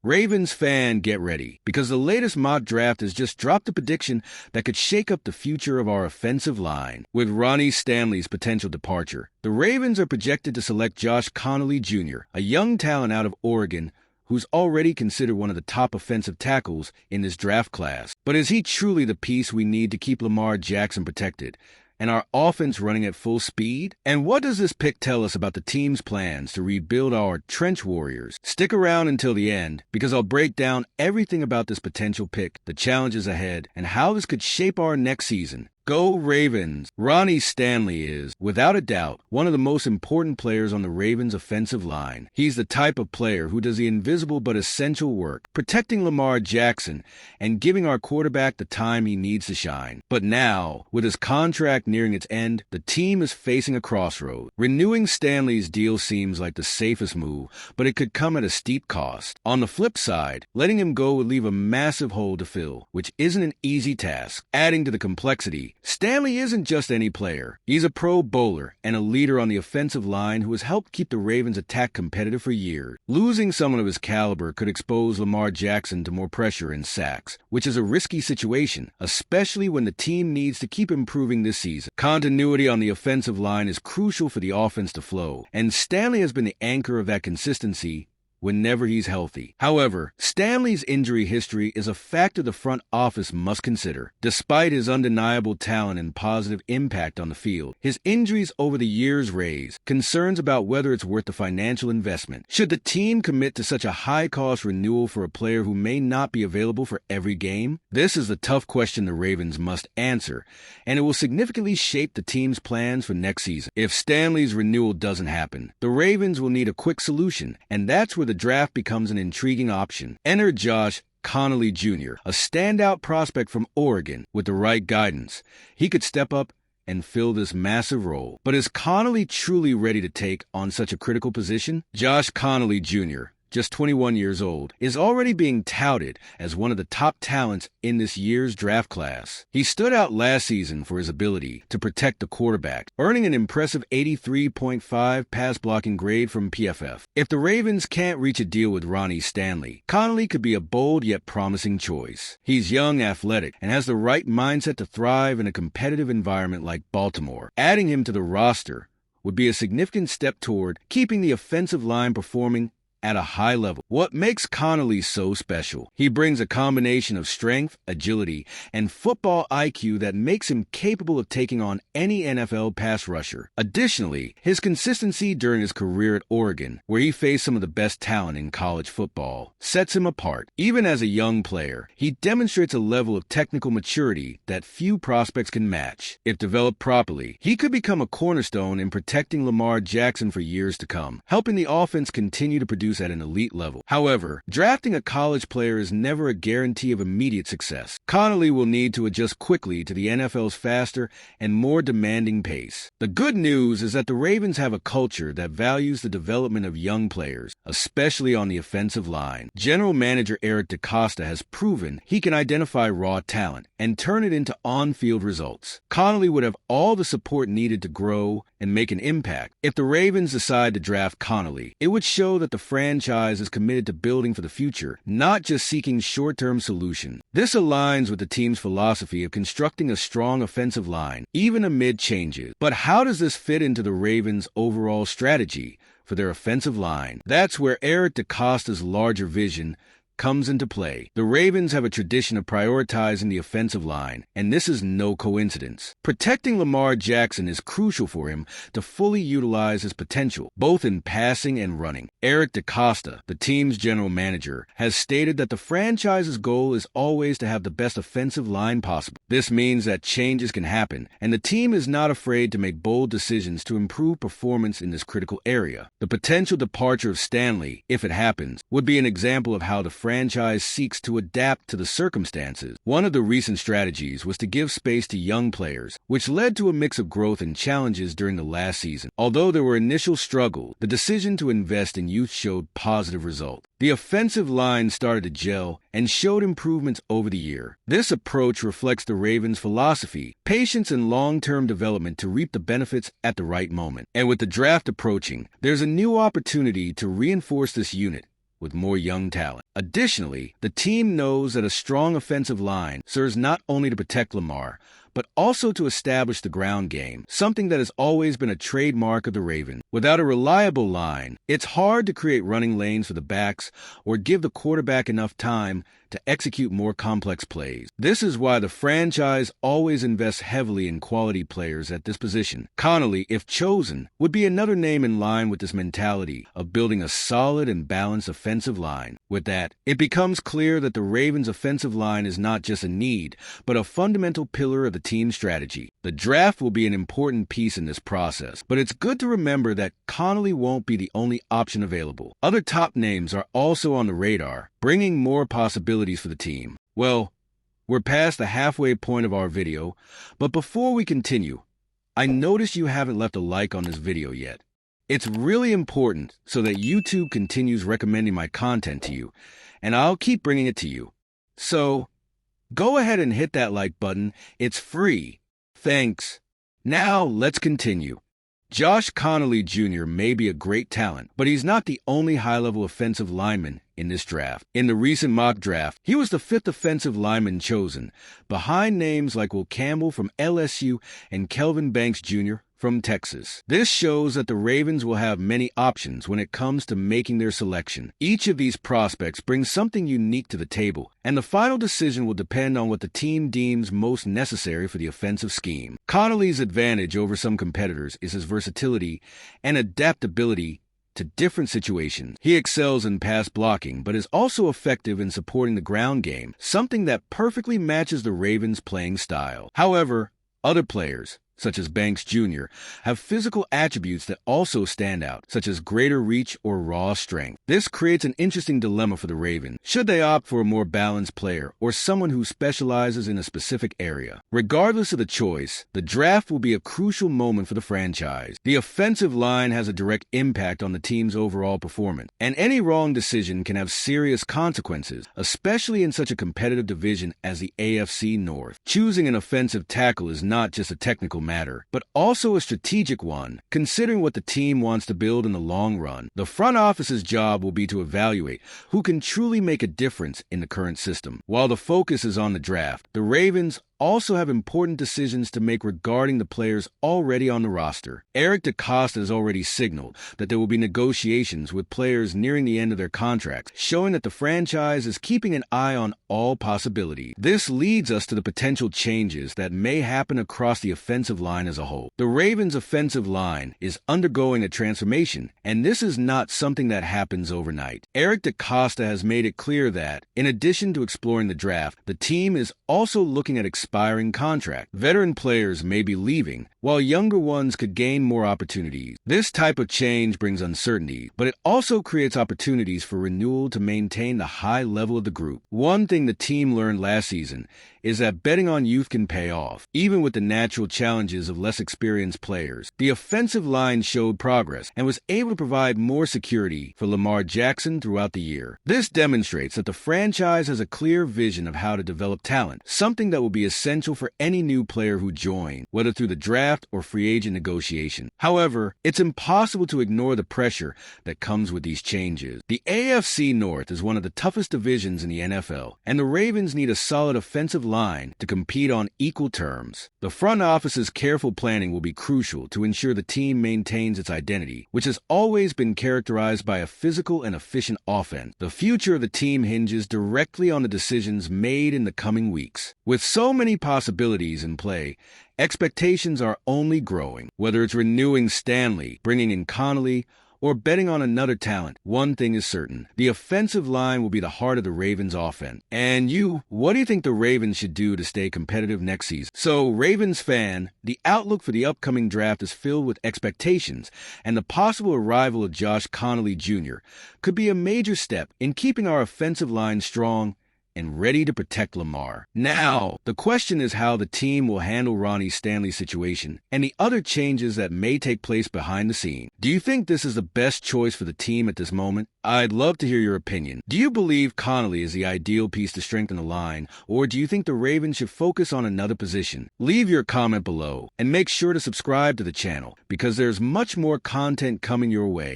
Ravens fan, get ready, because the latest mock draft has just dropped a prediction that could shake up the future of our offensive line. With Ronnie Stanley's potential departure, the Ravens are projected to select Josh Conerly Jr., a young talent out of Oregon who's already considered one of the top offensive tackles in this draft class. But is he truly the piece we need to keep Lamar Jackson protected and our offense running at full speed? And what does this pick tell us about the team's plans to rebuild our trench warriors? Stick around until the end, because I'll break down everything about this potential pick, the challenges ahead, and how this could shape our next season. Go Ravens! Ronnie Stanley is, without a doubt, one of the most important players on the Ravens' offensive line. He's the type of player who does the invisible but essential work, protecting Lamar Jackson and giving our quarterback the time he needs to shine. But now, with his contract nearing its end, the team is facing a crossroad. Renewing Stanley's deal seems like the safest move, but it could come at a steep cost. On the flip side, letting him go would leave a massive hole to fill, which isn't an easy task. Adding to the complexity, Stanley isn't just any player. He's a pro bowler and a leader on the offensive line who has helped keep the Ravens' attack competitive for years. Losing someone of his caliber could expose Lamar Jackson to more pressure and sacks, which is a risky situation, especially when the team needs to keep improving this season. Continuity on the offensive line is crucial for the offense to flow, and Stanley has been the anchor of that consistency whenever he's healthy. However, Stanley's injury history is a factor the front office must consider. Despite his undeniable talent and positive impact on the field, his injuries over the years raise concerns about whether it's worth the financial investment. Should the team commit to such a high-cost renewal for a player who may not be available for every game? This is the tough question the Ravens must answer, and it will significantly shape the team's plans for next season. If Stanley's renewal doesn't happen, the Ravens will need a quick solution, and that's where the draft becomes an intriguing option. Enter Josh Conerly Jr., a standout prospect from Oregon. With the right guidance, he could step up and fill this massive role. But is Conerly truly ready to take on such a critical position? Josh Conerly Jr., just 21 years old, is already being touted as one of the top talents in this year's draft class. He stood out last season for his ability to protect the quarterback, earning an impressive 83.5 pass blocking grade from PFF. If the Ravens can't reach a deal with Ronnie Stanley, Conerly could be a bold yet promising choice. He's young, athletic, and has the right mindset to thrive in a competitive environment like Baltimore. Adding him to the roster would be a significant step toward keeping the offensive line performing at a high level. What makes Conerly so special? He brings a combination of strength, agility, and football IQ that makes him capable of taking on any NFL pass rusher. Additionally, his consistency during his career at Oregon, where he faced some of the best talent in college football, sets him apart. Even as a young player, he demonstrates a level of technical maturity that few prospects can match. If developed properly, he could become a cornerstone in protecting Lamar Jackson for years to come, helping the offense continue to produce at an elite level. However, drafting a college player is never a guarantee of immediate success. Conerly will need to adjust quickly to the NFL's faster and more demanding pace. The good news is that the Ravens have a culture that values the development of young players, especially on the offensive line. General Manager Eric DeCosta has proven he can identify raw talent and turn it into on-field results. Conerly would have all the support needed to grow and make an impact. If the Ravens decide to draft Conerly, it would show that the franchise is committed to building for the future, not just seeking short-term solutions. This aligns with the team's philosophy of constructing a strong offensive line, even amid changes. But how does this fit into the Ravens' overall strategy for their offensive line? That's where Eric DeCosta's larger vision comes into play. The Ravens have a tradition of prioritizing the offensive line, and this is no coincidence. Protecting Lamar Jackson is crucial for him to fully utilize his potential, both in passing and running. Eric DeCosta, the team's general manager, has stated that the franchise's goal is always to have the best offensive line possible. This means that changes can happen, and the team is not afraid to make bold decisions to improve performance in this critical area. The potential departure of Stanley, if it happens, would be an example of how the franchise seeks to adapt to the circumstances. One of the recent strategies was to give space to young players, which led to a mix of growth and challenges during the last season. Although there were initial struggles, the decision to invest in youth showed positive results. The offensive line started to gel and showed improvements over the year. This approach reflects the Ravens' philosophy, patience and long-term development to reap the benefits at the right moment. And with the draft approaching, there's a new opportunity to reinforce this unit with more young talent. Additionally, the team knows that a strong offensive line serves not only to protect Lamar, but also to establish the ground game, something that has always been a trademark of the Ravens. Without a reliable line, it's hard to create running lanes for the backs or give the quarterback enough time to execute more complex plays. This is why the franchise always invests heavily in quality players at this position. Conerly, if chosen, would be another name in line with this mentality of building a solid and balanced offensive line. With that, it becomes clear that the Ravens' offensive line is not just a need, but a fundamental pillar of the team's strategy. The draft will be an important piece in this process, but it's good to remember that Conerly won't be the only option available. Other top names are also on the radar, bringing more possibilities for the team. Well, we're past the halfway point of our video, but before we continue, I notice you haven't left a like on this video yet. It's really important so that YouTube continues recommending my content to you, and I'll keep bringing it to you. So, go ahead and hit that like button. It's free. Thanks. Now, let's continue. Josh Conerly Jr. may be a great talent, but he's not the only high-level offensive lineman in this draft. In the recent mock draft, he was the 5th offensive lineman chosen, behind names like Will Campbell from LSU and Kelvin Banks Jr. from Texas. This shows that the Ravens will have many options when it comes to making their selection. Each of these prospects brings something unique to the table, and the final decision will depend on what the team deems most necessary for the offensive scheme. Conerly's advantage over some competitors is his versatility and adaptability to different situations. He excels in pass blocking, but is also effective in supporting the ground game, something that perfectly matches the Ravens' playing style. However, other players, such as Banks Jr., have physical attributes that also stand out, such as greater reach or raw strength. This creates an interesting dilemma for the Ravens. Should they opt for a more balanced player or someone who specializes in a specific area? Regardless of the choice, the draft will be a crucial moment for the franchise. The offensive line has a direct impact on the team's overall performance, and any wrong decision can have serious consequences, especially in such a competitive division as the AFC North. Choosing an offensive tackle is not just a technical matter, but also a strategic one, considering what the team wants to build in the long run. The front office's job will be to evaluate who can truly make a difference in the current system. While the focus is on the draft, the Ravens also have important decisions to make regarding the players already on the roster. Eric DeCosta has already signaled that there will be negotiations with players nearing the end of their contracts, showing that the franchise is keeping an eye on all possibilities. This leads us to the potential changes that may happen across the offensive line as a whole. The Ravens' offensive line is undergoing a transformation, and this is not something that happens overnight. Eric DeCosta has made it clear that, in addition to exploring the draft, the team is also looking at expiring contract. Veteran players may be leaving, while younger ones could gain more opportunities. This type of change brings uncertainty, but it also creates opportunities for renewal to maintain the high level of the group. One thing the team learned last season is that betting on youth can pay off, even with the natural challenges of less experienced players. The offensive line showed progress and was able to provide more security for Lamar Jackson throughout the year. This demonstrates that the franchise has a clear vision of how to develop talent, something that will be essential for any new player who joins, whether through the draft or free agent negotiation. However, it's impossible to ignore the pressure that comes with these changes. The AFC North is one of the toughest divisions in the NFL, and the Ravens need a solid offensive line to compete on equal terms. The front office's careful planning will be crucial to ensure the team maintains its identity, which has always been characterized by a physical and efficient offense. The future of the team hinges directly on the decisions made in the coming weeks. With so many possibilities in play, expectations are only growing. Whether it's renewing Stanley, bringing in Conerly, or betting on another talent, one thing is certain: the offensive line will be the heart of the Ravens offense. And what do you think the Ravens should do to stay competitive next season? So, Ravens fan, the outlook for the upcoming draft is filled with expectations, and the possible arrival of Josh Conerly Jr. could be a major step in keeping our offensive line strong and ready to protect Lamar. Now, the question is how the team will handle Ronnie Stanley's situation and the other changes that may take place behind the scenes. Do you think this is the best choice for the team at this moment? I'd love to hear your opinion. Do you believe Conerly is the ideal piece to strengthen the line, or do you think the Ravens should focus on another position? Leave your comment below, and make sure to subscribe to the channel, because there's much more content coming your way.